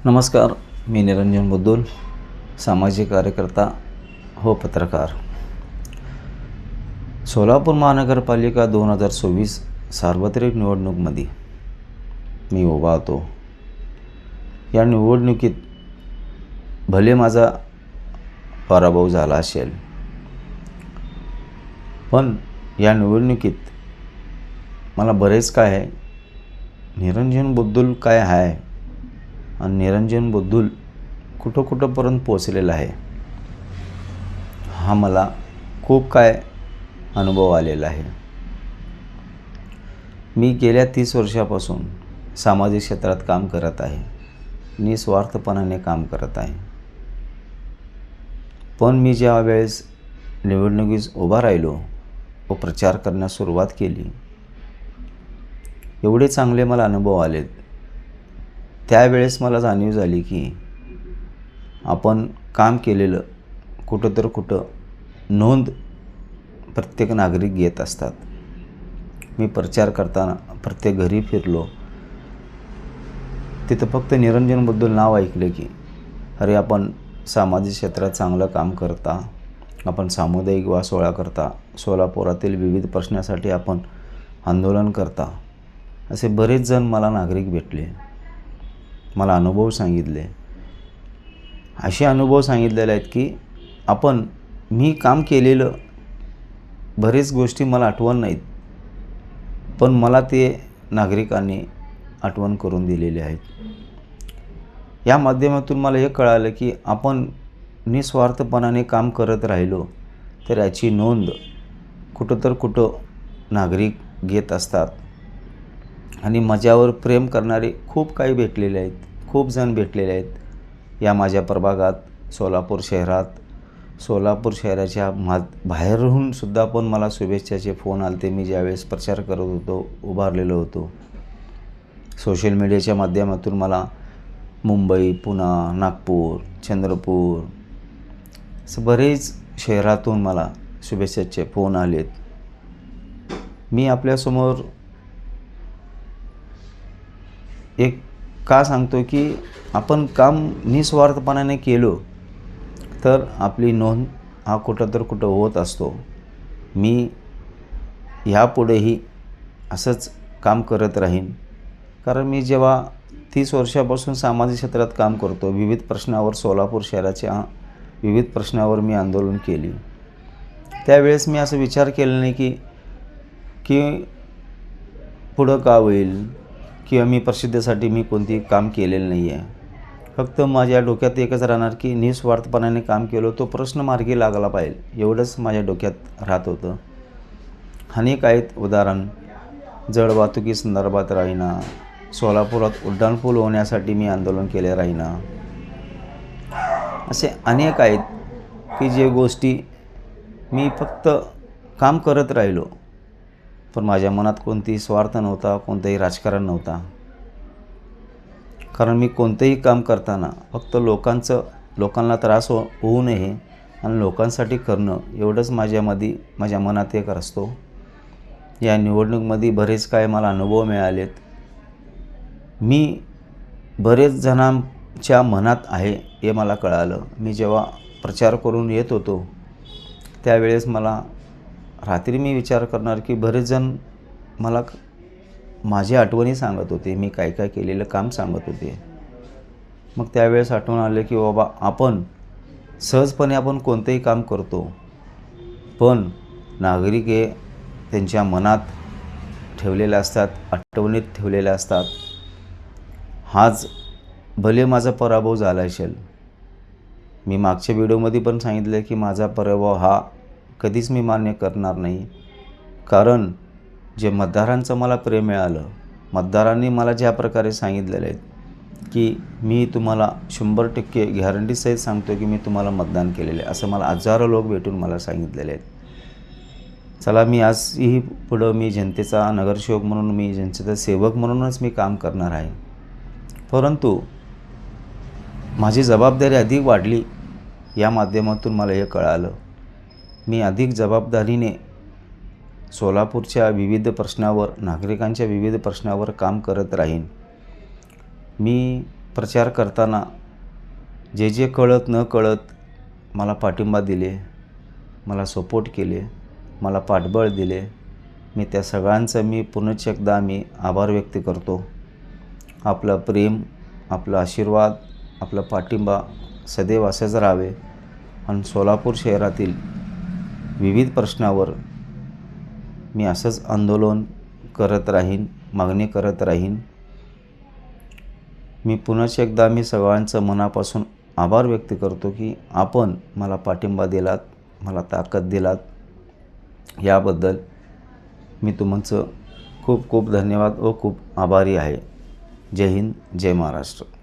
नमस्कार, मी निरंजन बुद्दुल, सामाजिक कार्यकर्ता हो पत्रकार. सोलापूर महानगरपालिका 2024 सार्वत्रिक निवडणुकीमध्ये मी उभा होतो. या निवडणुकीत भले माझा पराभव झाला असेल, पण या निवडणुकीत मला बरेच काय आहे, निरंजन बुद्दुल काय आहे आणि निरंजन बुद्दुल कुठंपर्यंत पोचलेला आहे, हा मला खूप काय अनुभव आलेला आहे. मी गेल्या 30 वर्षापासून सामाजिक क्षेत्रात काम करत आहे, निस्वार्थपणाने काम करत आहे. पण मी ज्या वेळेस निवडणुकीस उभा राहिलो व प्रचार करण्यास सुरुवात केली, एवढे चांगले मला अनुभव आलेत. त्यावेळेस मला जाणीव झाली की आपण काम केलेलं कुठं नोंद प्रत्येक नागरिक घेत असतात. मी प्रचार करताना प्रत्येक घरी फिरलो, तिथं फक्त निरंजन बुद्दुल नाव ऐकले की अरे, आपण सामाजिक क्षेत्रात चांगलं काम करता, आपण सामुदायिक वा सोहळा करता, सोलापुरातील विविध प्रश्नासाठी आपण आंदोलन करता. असे बरेच जण मला नागरिक भेटले, मला अनुभव सांगितले. असे अनुभव सांगितलेले आहेत की मी काम केलेलं बरेच गोष्टी मला आठवण नाहीत, पण मला ते नागरिकांनी आठवण करून दिलेले आहेत. या माध्यमातून मला हे कळालं की आपण निस्वार्थपणाने काम करत राहिलो तर याची नोंद कुठं नागरिक घेत असतात. आणि माझ्यावर प्रेम करणारे खूप काही भेटलेले आहेत, खूप जण भेटलेले आहेत. या माझ्या प्रभागात सोलापूर शहराच्या बाहेरून सुद्धा पण मला शुभेच्छाचे फोन आले. मी ज्यावेळेस प्रचार करत होतो, उभारलेलो होतो, सोशल मीडियाच्या माध्यमातून मला मुंबई, पुणे, नागपूर, चंद्रपूर असं बरेच शहरातून मला शुभेच्छाचे फोन आलेत. मी आपल्यासमोर एक का सांगतो की आपण काम निस्वार्थपणाने केलो तर आपली नोंद हा कुठं होत असतो. मी ह्यापुढेही असंच काम करत राहीन, कारण मी जेव्हा 30 वर्षापासून सामाजिक क्षेत्रात काम करतो, विविध प्रश्नावर सोलापूर शहराच्या विविध प्रश्नावर मी आंदोलन केली. त्यावेळेस मी असं विचार केला नाही की पुढं का होईल किंवा मी प्रसिद्धीसाठी मी कोणती काम केलेलं नाही आहे. फक्त माझ्या डोक्यात एकच राहणार की निस्वार्थपणाने काम केलं, तो प्रश्न मार्गी लागला पाहिजे, एवढंच माझ्या डोक्यात राहत होतं. अनेक आहेत उदाहरण. जड वाहतुकी संदर्भात राहीना, सोलापुरात उड्डाणपूल होण्यासाठी मी आंदोलन केले राहीना, असे अनेक आहेत की जे गोष्टी मी फक्त काम करत राहिलो, पण माझ्या मनात कोणतेही स्वार्थ नव्हता, कोणताही राजकारण नव्हता. कारण मी कोणतेही काम करताना फक्त लोकांना त्रास होऊ नये आणि लोकांसाठी करणं एवढंच माझ्या मनात एक असतो. या निवडणुकीमध्ये बरेच काय मला अनुभव मिळालेत. मी बरेच जणांच्या मनात आहे हे मला कळालं. मी जेव्हा प्रचार करून येत होतो त्यावेळेस रात्री मी विचार करणार की बरेच जण मला माझी आठवणी सांगत होते, मी काय केलेलं काम सांगत होते. मग त्यावेळेस आठवण आलं की बाबा, आपण सहजपणे कोणतेही काम करतो, पण नागरिक हे त्यांच्या मनात ठेवलेले असतात, आठवणीत ठेवलेले असतात. हाच भले माझा पराभव झाला असेल, मी मागच्या व्हिडिओमध्ये पण सांगितलं की माझा पराभव हा कधीच मी मान्य करणार नाही. कारण जे मतदारांचं मला प्रेम मिळालं, मतदारांनी मला ज्या प्रकारे सांगितलेलं आहे की मी तुम्हाला 100% गॅरंटीसहित सांगतो की मी तुम्हाला मतदान केलेलं आहे, असं मला हजारो लोक भेटून मला सांगितलेले आहेत. चला, मी आजही पुढं मी जनतेचा नगरसेवक म्हणून, मी जनतेचा सेवक म्हणूनच मी काम करणार आहे. परंतु माझी जबाबदारी अधिक वाढली. या माध्यमातून मला हे कळालं, मी अधिक जबाबदारीने सोलापूरच्या विविध प्रश्नावर, नागरिकांच्या विविध प्रश्नावर काम करत राहीन. मी प्रचार करताना जे जे कळत न कळत मला पाठिंबा दिले, मला सपोर्ट केले, मला पाठबळ दिले, मी त्या सगळ्यांचं मी पुनश्च एकदा आभार व्यक्त करतो. आपलं प्रेम, आपला आशीर्वाद, आपला पाठिंबा सदैव असंच राहावे आणि सोलापूर शहरातील विविध प्रश्नावर मी असंच आंदोलन करत राहीन, मागणी करत राहीन. मी पुनश्च एकदा सगळ्यांचं मनापासून आभार व्यक्त करतो की आपण मला पाठिंबा दिलात, मला ताकद दिलात. याबद्दल मी तुमचं खूप खूप धन्यवाद व खूप आभारी आहे. जय हिंद, जय महाराष्ट्र.